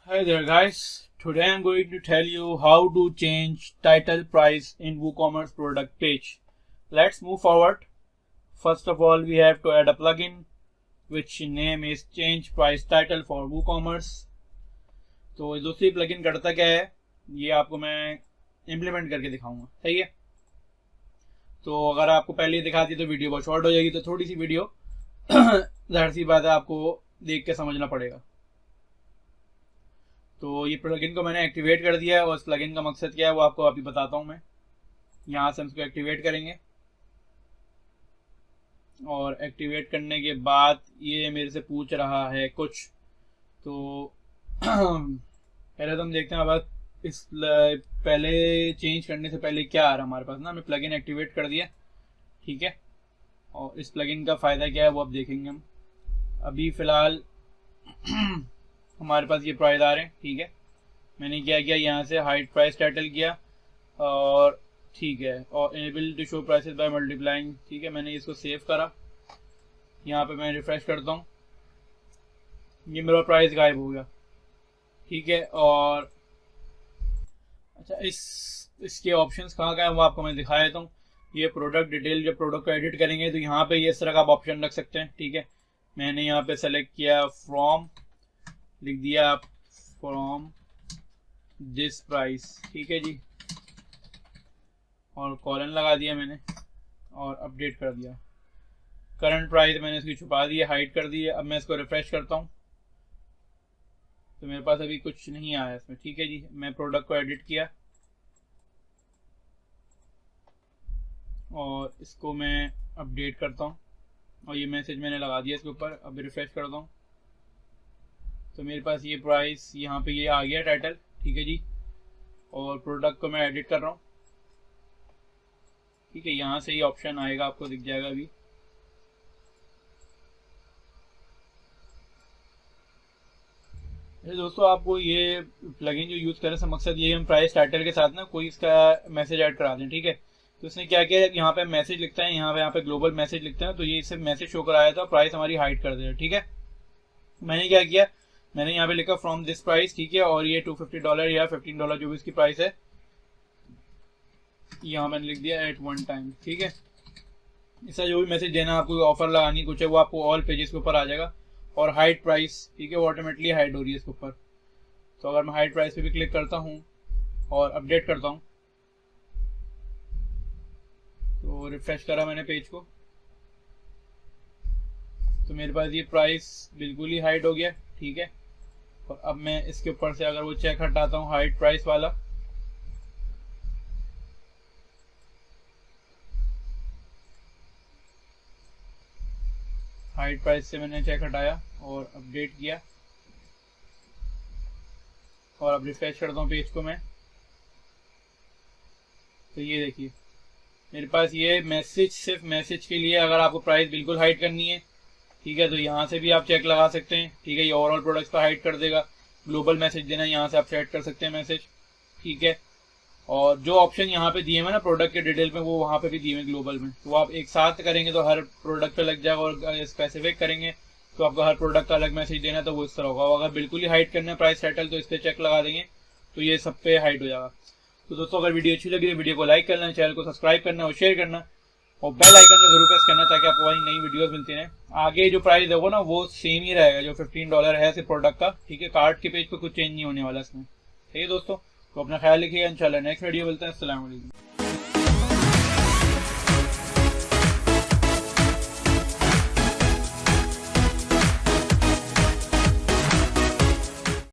Hi there guys, today I'm going to tell you how to change title price in WooCommerce product page. Let's move forward. First of all, we have to add a plugin which name is change price title for WooCommerce. तो दूसरी plugin करता क्या है ये आपको मैं implement करके दिखाऊंगा, सही है। तो अगर आपको पहले दिखाती तो वीडियो बहुत शॉर्ट हो जाएगी, तो थोड़ी सी वीडियो जाहिर सी बात है आपको देख के समझना पड़ेगा। तो ये प्लगइन को मैंने एक्टिवेट कर दिया है और इस प्लगइन का मकसद क्या है वो आपको अभी बताता हूँ मैं। यहाँ से हम इसको एक्टिवेट करेंगे और एक्टिवेट करने के बाद ये मेरे से पूछ रहा है कुछ, तो पहले तो हम देखते हैं अब इस पहले चेंज करने से पहले क्या आ रहा है हमारे पास ना। हमने प्लगइन एक्टिवेट कर दिया, ठीक है। और इस प्लगइन का फ़ायदा क्या है वो अब देखेंगे हम। अभी फ़िलहाल हमारे पास ये प्राइस आ रहे हैं, ठीक है। मैंने क्या किया, यहाँ से हाइड प्राइस टाइटल किया और ठीक है, और enable to show prices by multiplying, ठीक है। मैंने इसको सेव करा, यहाँ पे मैं रिफ्रेश करता हूँ, ये मेरा प्राइस गायब हो गया, ठीक है। और अच्छा, इसके ऑप्शंस कहाँ का है वो आपको मैं दिखा देता हूँ। ये प्रोडक्ट डिटेल, जब प्रोडक्ट को एडिट करेंगे तो यहाँ पे ये इस तरह का आप ऑप्शन रख सकते हैं, ठीक है। मैंने यहाँ पे सेलेक्ट किया फ्रॉम, लिख दिया फ्रॉम दिस प्राइस, ठीक है जी, और कॉलन लगा दिया मैंने और अपडेट कर दिया। करंट प्राइस मैंने इसकी छुपा दी है, हाइड कर दी है। अब मैं इसको रिफ्रेश करता हूँ तो मेरे पास अभी कुछ नहीं आया इसमें, ठीक है जी। मैं प्रोडक्ट को एडिट किया और इसको मैं अपडेट करता हूँ और ये मैसेज मैंने लगा दिया इसके ऊपर। अब रिफ्रेश करता हूँ तो मेरे पास ये प्राइस यहाँ पे ये आ गया टाइटल, ठीक है जी। और प्रोडक्ट को मैं एडिट कर रहा हूँ, ठीक है। यहाँ से ये ऑप्शन आएगा, आपको दिख जाएगा अभी। दोस्तों आपको ये प्लगइन जो यूज़ करने से मकसद ये हम प्राइस टाइटल के साथ ना कोई इसका मैसेज ऐड करा दें, ठीक है। तो इसने क्या किया, यहाँ पे मैसेज लिखता है, यहाँ पे ग्लोबल मैसेज लिखता है, तो ये इससे मैसेज शो कराया था, प्राइस हमारी हाइड कर दे, ठीक है। मैंने क्या किया, मैंने यहाँ पे लिखा फ्रॉम दिस प्राइस, ठीक है। और ये $250 या $15 जो भी इसकी प्राइस है, यहाँ मैंने लिख दिया एट वन टाइम, ठीक है। इसका जो भी मैसेज देना आपको, ऑफर लगानी कुछ है, वो आपको ऑल पेजेस के ऊपर आ जाएगा। और हाइड प्राइस, ठीक है, वो ऑटोमेटिकली हाइड हो रही है इसके ऊपर। तो अगर मैं हाइड प्राइस पे भी क्लिक करता हूँ और अपडेट करता हूँ तो रिफ्रेश करा मैंने पेज को, तो मेरे पास ये प्राइस बिल्कुल ही हाइड हो गया, ठीक है। और अब मैं इसके ऊपर से अगर वो चेक हटाता हूँ हाइड प्राइस वाला, हाइड प्राइस से मैंने चेक हटाया और अपडेट किया और अब रिफ्रेश करता हूँ पेज को मैं, तो ये देखिए मेरे पास ये मैसेज, सिर्फ मैसेज के लिए अगर आपको प्राइस बिल्कुल हाइड करनी है, ठीक है, तो यहाँ से भी आप चेक लगा सकते हैं, ठीक है। ये ओवरऑल प्रोडक्ट्स पर हाइड कर देगा। ग्लोबल मैसेज देना, यहाँ से आप सेट कर सकते हैं मैसेज, ठीक है। और जो ऑप्शन यहाँ पे दिए हुए ना प्रोडक्ट के डिटेल में, वो वहाँ पे भी दिए हुए ग्लोबल में, तो आप एक साथ करेंगे तो हर प्रोडक्ट पे लग जाएगा। और स्पेसिफिक करेंगे तो आपको हर प्रोडक्ट का अलग मैसेज देना, तो वो इस तरह होगा। अगर बिल्कुल ही हाइड करना है प्राइस टाइटल तो इस पर चेक लगा देंगे तो ये सब पे हाइड हो जाएगा। तो दोस्तों अगर वीडियो अच्छी लगी तो वीडियो को लाइक करना, चैनल को सब्सक्राइब करना और शेयर करना और बेल आइकन को जरूर प्रेस करना ताकि आपको वही नई वीडियोस मिलती रहें। आगे जो प्राइस होगा ना वो सेम ही रहेगा, जो $15 है सिर्फ प्रोडक्ट का, ठीक है। कार्ड के पेज पे कुछ चेंज नहीं होने वाला इसमें, ठीक है दोस्तों। तो अपना ख्याल रखिएगा, इंशाल्लाह नेक्स्ट वीडियो मिलते हैं। अस्सलाम वालेकुम।